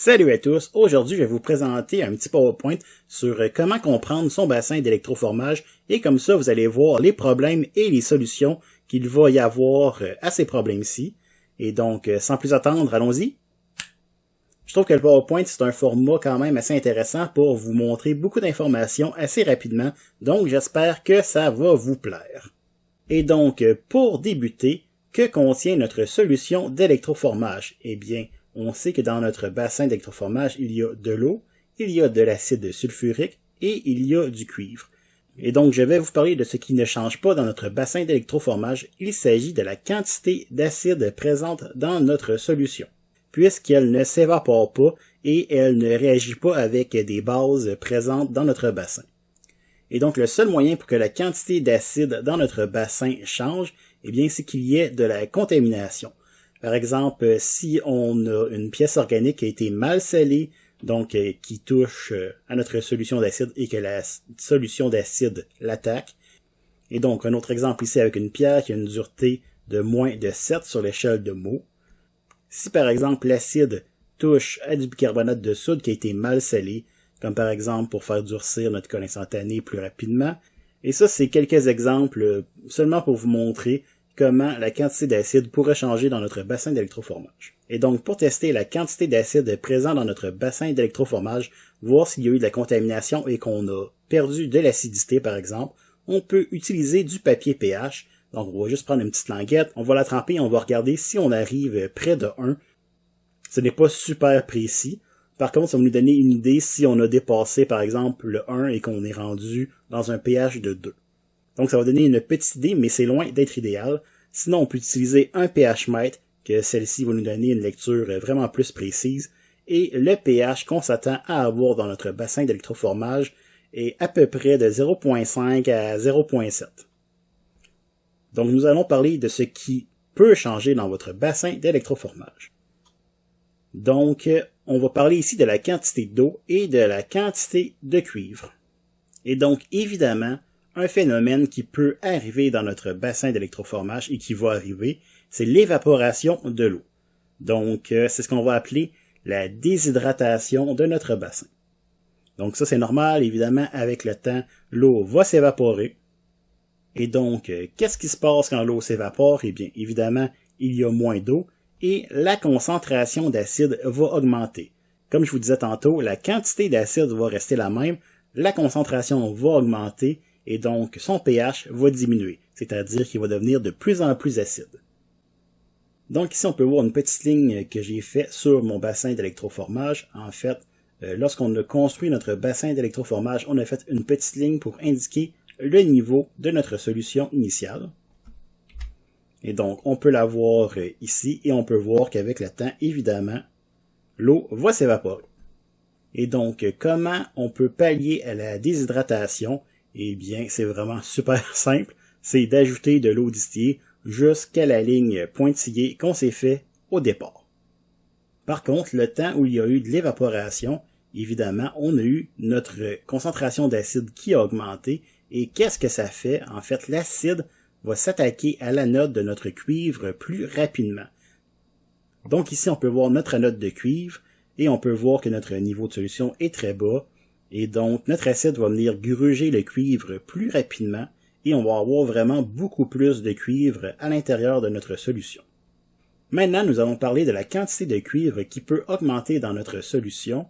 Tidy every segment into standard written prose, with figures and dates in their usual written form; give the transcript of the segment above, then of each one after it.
Salut à tous, aujourd'hui je vais vous présenter un petit PowerPoint sur comment comprendre son bassin d'électroformage et comme ça vous allez voir les problèmes et les solutions qu'il va y avoir à ces problèmes-ci. Et donc sans plus attendre, allons-y. Je trouve que le PowerPoint c'est un format quand même assez intéressant pour vous montrer beaucoup d'informations assez rapidement, donc j'espère que ça va vous plaire. Et donc pour débuter, que contient notre solution d'électroformage? Eh bien, on sait que dans notre bassin d'électroformage, il y a de l'eau, il y a de l'acide sulfurique et il y a du cuivre. Et donc, je vais vous parler de ce qui ne change pas dans notre bassin d'électroformage. Il s'agit de la quantité d'acide présente dans notre solution, puisqu'elle ne s'évapore pas et elle ne réagit pas avec des bases présentes dans notre bassin. Et donc, le seul moyen pour que la quantité d'acide dans notre bassin change, eh bien, c'est qu'il y ait de la contamination. Par exemple, si on a une pièce organique qui a été mal scellée, donc qui touche à notre solution d'acide et que la solution d'acide l'attaque. Et donc, un autre exemple ici avec une pierre qui a une dureté de moins de 7 sur l'échelle de Mohs. Si par exemple l'acide touche à du bicarbonate de soude qui a été mal scellé, comme par exemple pour faire durcir notre colle instantanée plus rapidement. Et ça, c'est quelques exemples seulement pour vous montrer comment la quantité d'acide pourrait changer dans notre bassin d'électroformage. Et donc, pour tester la quantité d'acide présent dans notre bassin d'électroformage, voir s'il y a eu de la contamination et qu'on a perdu de l'acidité, par exemple, on peut utiliser du papier pH. Donc, on va juste prendre une petite languette, on va la tremper et on va regarder si on arrive près de 1. Ce n'est pas super précis. Par contre, ça va nous donner une idée si on a dépassé, par exemple, le 1 et qu'on est rendu dans un pH de 2. Donc, ça va donner une petite idée, mais c'est loin d'être idéal. Sinon, on peut utiliser un pH mètre, que celle-ci va nous donner une lecture vraiment plus précise. Et le pH qu'on s'attend à avoir dans notre bassin d'électroformage est à peu près de 0.5 à 0.7. Donc, nous allons parler de ce qui peut changer dans votre bassin d'électroformage. Donc, on va parler ici de la quantité d'eau et de la quantité de cuivre. Et donc, évidemment, un phénomène qui peut arriver dans notre bassin d'électroformage et qui va arriver, c'est l'évaporation de l'eau. Donc, c'est ce qu'on va appeler la déshydratation de notre bassin. Donc ça, c'est normal, évidemment, avec le temps, l'eau va s'évaporer. Et donc, qu'est-ce qui se passe quand l'eau s'évapore? Eh bien, évidemment, il y a moins d'eau et la concentration d'acide va augmenter. Comme je vous disais tantôt, la quantité d'acide va rester la même, la concentration va augmenter, et donc son pH va diminuer, c'est-à-dire qu'il va devenir de plus en plus acide. Donc ici on peut voir une petite ligne que j'ai faite sur mon bassin d'électroformage. En fait, lorsqu'on a construit notre bassin d'électroformage, on a fait une petite ligne pour indiquer le niveau de notre solution initiale. Et donc on peut la voir ici et on peut voir qu'avec le temps, évidemment, l'eau va s'évaporer. Et donc comment on peut pallier à la déshydratation? Eh bien, c'est vraiment super simple, c'est d'ajouter de l'eau distillée jusqu'à la ligne pointillée qu'on s'est fait au départ. Par contre, le temps où il y a eu de l'évaporation, évidemment, on a eu notre concentration d'acide qui a augmenté, et qu'est-ce que ça fait? En fait, l'acide va s'attaquer à l'anode de notre cuivre plus rapidement. Donc ici, on peut voir notre anode de cuivre, et on peut voir que notre niveau de solution est très bas, et donc, notre acide va venir gruger le cuivre plus rapidement et on va avoir vraiment beaucoup plus de cuivre à l'intérieur de notre solution. Maintenant, nous allons parler de la quantité de cuivre qui peut augmenter dans notre solution.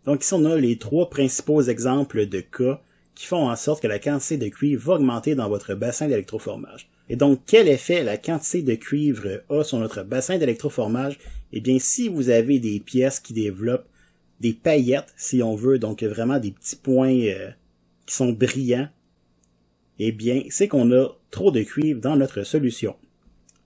Donc ici, on a les trois principaux exemples de cas qui font en sorte que la quantité de cuivre va augmenter dans votre bassin d'électroformage. Et donc, quel effet la quantité de cuivre a sur notre bassin d'électroformage? Eh bien, si vous avez des pièces qui développent des paillettes, si on veut, donc vraiment des petits points qui sont brillants, eh bien, c'est qu'on a trop de cuivre dans notre solution.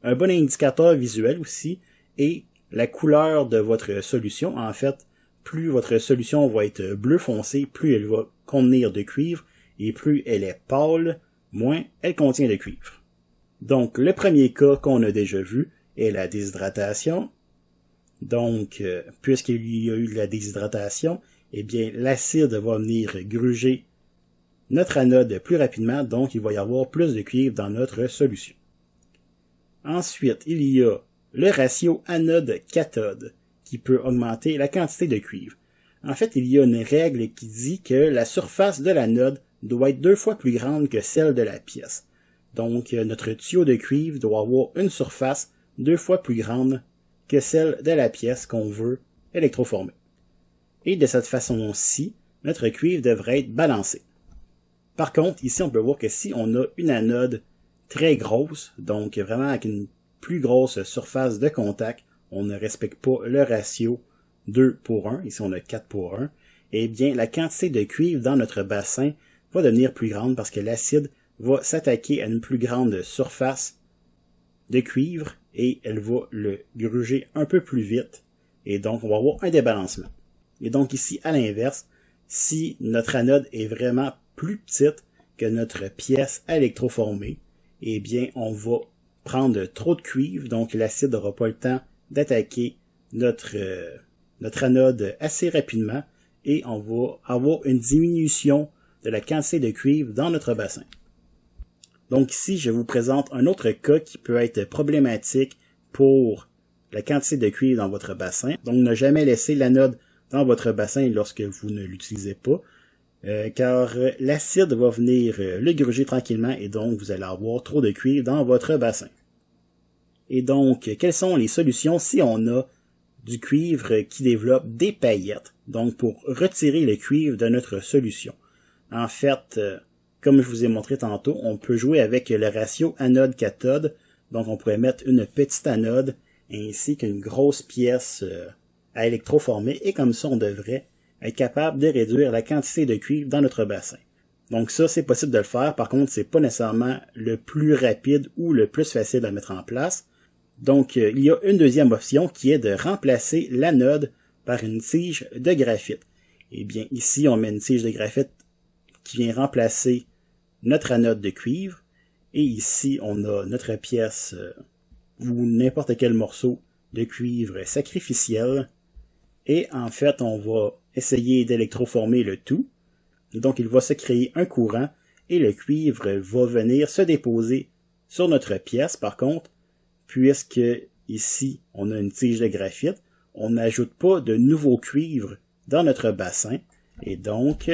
Un bon indicateur visuel aussi est la couleur de votre solution. En fait, plus votre solution va être bleu foncé, plus elle va contenir de cuivre, et plus elle est pâle, moins elle contient de cuivre. Donc, le premier cas qu'on a déjà vu est la déshydratation. Donc, puisqu'il y a eu de la déshydratation, eh bien, l'acide va venir gruger notre anode plus rapidement, donc il va y avoir plus de cuivre dans notre solution. Ensuite, il y a le ratio anode-cathode, qui peut augmenter la quantité de cuivre. En fait, il y a une règle qui dit que la surface de l'anode doit être 2 fois plus grande que celle de la pièce. Donc, notre tuyau de cuivre doit avoir une surface 2 fois plus grande que celle de la pièce qu'on veut électroformer. Et de cette façon-ci, notre cuivre devrait être balancé. Par contre, ici, on peut voir que si on a une anode très grosse, donc vraiment avec une plus grosse surface de contact, on ne respecte pas le ratio 2 pour 1, ici on a 4 pour 1, eh bien la quantité de cuivre dans notre bassin va devenir plus grande parce que l'acide va s'attaquer à une plus grande surface de cuivre et elle va le gruger un peu plus vite et donc on va avoir un débalancement. Et donc ici, à l'inverse, si notre anode est vraiment plus petite que notre pièce à électroformer, eh bien on va prendre trop de cuivre, donc l'acide n'aura pas le temps d'attaquer notre anode assez rapidement et on va avoir une diminution de la quantité de cuivre dans notre bassin. Donc ici, je vous présente un autre cas qui peut être problématique pour la quantité de cuivre dans votre bassin. Donc ne jamais laisser l'anode dans votre bassin lorsque vous ne l'utilisez pas, car l'acide va venir le gruger tranquillement et donc vous allez avoir trop de cuivre dans votre bassin. Et donc, quelles sont les solutions si on a du cuivre qui développe des paillettes, donc pour retirer le cuivre de notre solution? En fait, comme je vous ai montré tantôt, on peut jouer avec le ratio anode-cathode, donc on pourrait mettre une petite anode ainsi qu'une grosse pièce à électroformer et comme ça on devrait être capable de réduire la quantité de cuivre dans notre bassin. Donc ça, c'est possible de le faire, par contre, c'est pas nécessairement le plus rapide ou le plus facile à mettre en place. Donc, il y a une deuxième option qui est de remplacer l'anode par une tige de graphite. Eh bien, ici, on met une tige de graphite qui vient remplacer notre anode de cuivre. Et ici, on a notre pièce ou n'importe quel morceau de cuivre sacrificiel. Et en fait, on va essayer d'électroformer le tout. Donc, il va se créer un courant et le cuivre va venir se déposer sur notre pièce. Par contre, puisque ici, on a une tige de graphite, on n'ajoute pas de nouveau cuivre dans notre bassin. Et donc,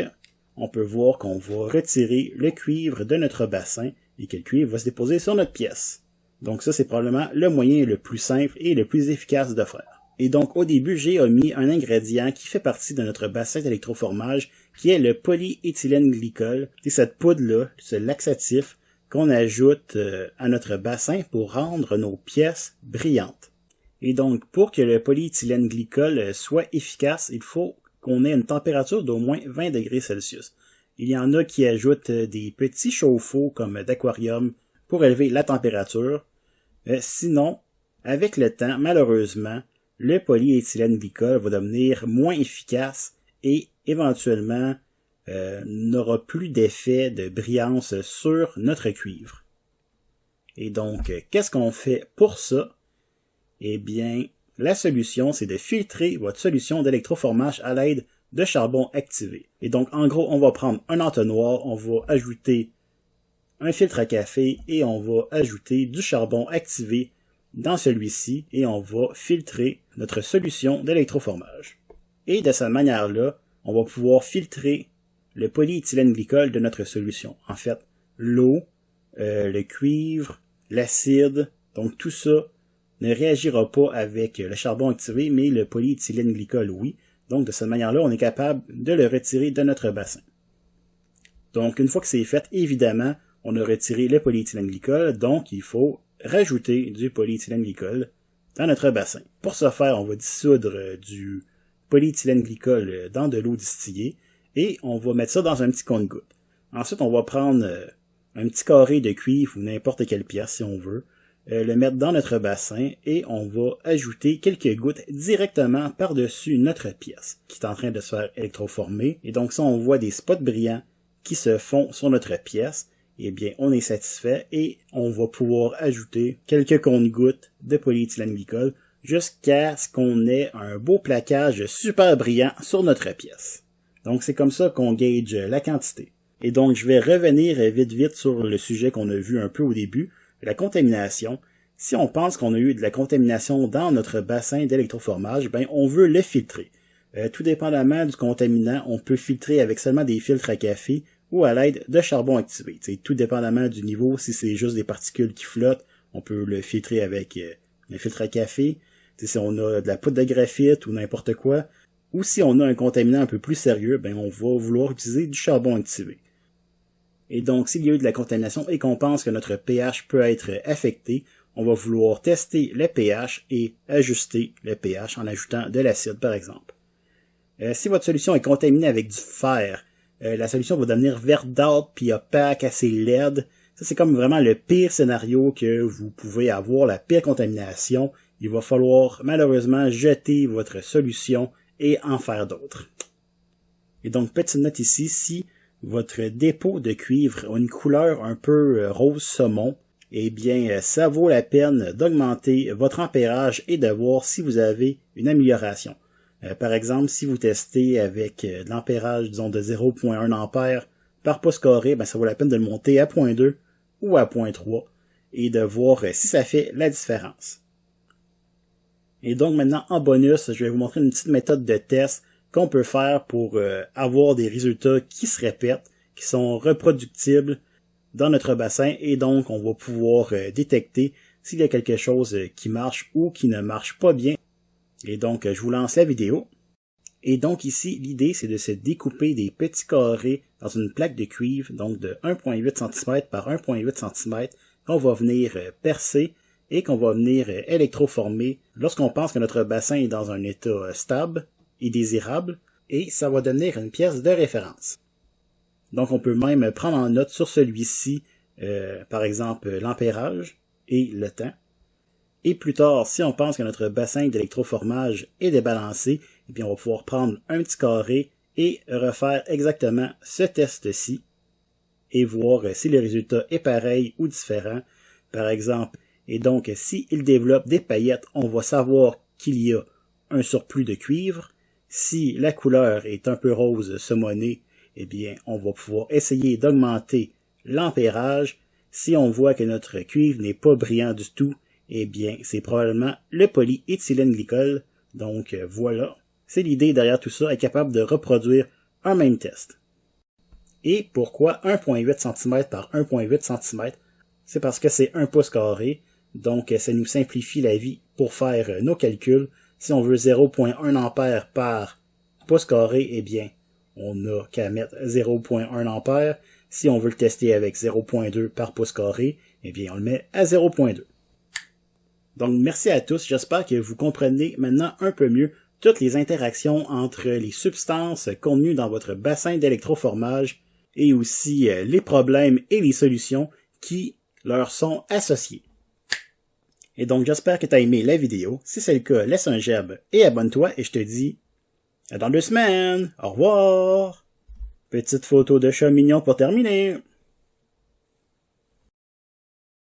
on peut voir qu'on va retirer le cuivre de notre bassin et que le cuivre va se déposer sur notre pièce. Donc ça, c'est probablement le moyen le plus simple et le plus efficace de faire. Et donc, au début, j'ai omis un ingrédient qui fait partie de notre bassin d'électroformage, qui est le polyéthylène glycol. C'est cette poudre-là, ce laxatif, qu'on ajoute à notre bassin pour rendre nos pièces brillantes. Et donc, pour que le polyéthylène glycol soit efficace, il faut qu'on ait une température d'au moins 20 degrés Celsius. Il y en a qui ajoutent des petits chauffe-eau comme d'aquarium pour élever la température. Sinon, avec le temps, malheureusement, le polyéthylène glycol va devenir moins efficace et éventuellement n'aura plus d'effet de brillance sur notre cuivre. Et donc, qu'est-ce qu'on fait pour ça? Eh bien, la solution, c'est de filtrer votre solution d'électroformage à l'aide de charbon activé. Et donc, en gros, on va prendre un entonnoir, on va ajouter un filtre à café et on va ajouter du charbon activé dans celui-ci et on va filtrer notre solution d'électroformage. Et de cette manière-là, on va pouvoir filtrer le polyéthylène glycol de notre solution. En fait, l'eau, le cuivre, l'acide, donc tout ça ne réagira pas avec le charbon activé, mais le polyéthylène glycol, oui. Donc, de cette manière-là, on est capable de le retirer de notre bassin. Donc, une fois que c'est fait, évidemment, on a retiré le polyéthylène glycol, donc il faut rajouter du polyéthylène glycol dans notre bassin. Pour ce faire, on va dissoudre du polyéthylène glycol dans de l'eau distillée et on va mettre ça dans un petit compte-gouttes. Ensuite, on va prendre un petit carré de cuivre ou n'importe quelle pièce si on veut, le mettre dans notre bassin et on va ajouter quelques gouttes directement par-dessus notre pièce qui est en train de se faire électroformer. Et donc ça, on voit des spots brillants qui se font sur notre pièce. Eh bien, on est satisfait et on va pouvoir ajouter quelques comptes-gouttes de polyéthylène glycol jusqu'à ce qu'on ait un beau plaquage super brillant sur notre pièce. Donc, c'est comme ça qu'on gauge la quantité. Et donc, je vais revenir vite sur le sujet qu'on a vu un peu au début, la contamination. si on pense qu'on a eu de la contamination dans notre bassin d'électroformage, ben on veut le filtrer. Tout dépendamment du contaminant, on peut filtrer avec seulement des filtres à café ou à l'aide de charbon activé. Tout dépendamment du niveau, si c'est juste des particules qui flottent, on peut le filtrer avec un filtre à café. Si on a de la poudre de graphite ou n'importe quoi, ou si on a un contaminant un peu plus sérieux, ben on va vouloir utiliser du charbon activé. Et donc, s'il y a eu de la contamination et qu'on pense que notre pH peut être affecté, on va vouloir tester le pH et ajuster le pH en ajoutant de l'acide, par exemple. Si votre solution est contaminée avec du fer, la solution va devenir verdâtre puis opaque, assez laide. Ça, c'est comme vraiment le pire scénario que vous pouvez avoir, la pire contamination. Il va falloir malheureusement jeter votre solution et en faire d'autres. Et donc, petite note ici, si votre dépôt de cuivre a une couleur un peu rose saumon, eh bien, ça vaut la peine d'augmenter votre ampérage et de voir si vous avez une amélioration. Par exemple, si vous testez avec de l'ampérage, disons, de 0.1 ampère par pouce carré, ben, ça vaut la peine de le monter à 0.2 ou à 0.3 et de voir si ça fait la différence. Et donc maintenant, en bonus, je vais vous montrer une petite méthode de test qu'on peut faire pour avoir des résultats qui se répètent, qui sont reproductibles dans notre bassin et donc on va pouvoir détecter s'il y a quelque chose qui marche ou qui ne marche pas bien. Et donc, je vous lance la vidéo. Et donc ici, l'idée, c'est de se découper des petits carrés dans une plaque de cuivre, donc de 1.8 cm par 1.8 cm, qu'on va venir percer et qu'on va venir électroformer lorsqu'on pense que notre bassin est dans un état stable et désirable, et ça va devenir une pièce de référence. Donc on peut même prendre en note sur celui-ci, par exemple, l'ampérage et le temps. Et plus tard, si on pense que notre bassin d'électroformage est débalancé, eh bien on va pouvoir prendre un petit carré et refaire exactement ce test-ci et voir si le résultat est pareil ou différent. Par exemple, et donc s'il développe des paillettes, on va savoir qu'il y a un surplus de cuivre. Si la couleur est un peu rose saumonée, eh bien on va pouvoir essayer d'augmenter l'ampérage. Si on voit que notre cuivre n'est pas brillant du tout, eh bien, c'est probablement le polyéthylène glycol. Donc, voilà. C'est l'idée derrière tout ça, être capable de reproduire un même test. Et pourquoi 1.8 cm par 1.8 cm? C'est parce que c'est 1 pouce carré. Donc, ça nous simplifie la vie pour faire nos calculs. Si on veut 0.1 ampère par pouce carré, eh bien, on n'a qu'à mettre 0.1 ampère. Si on veut le tester avec 0.2 par pouce carré, eh bien, on le met à 0.2. Donc, merci à tous. J'espère que vous comprenez maintenant un peu mieux toutes les interactions entre les substances contenues dans votre bassin d'électroformage et aussi les problèmes et les solutions qui leur sont associés. Et donc, j'espère que tu as aimé la vidéo. Si c'est le cas, laisse un j'aime et abonne-toi et je te dis à dans 2 semaines. Au revoir! Petite photo de chat mignon pour terminer.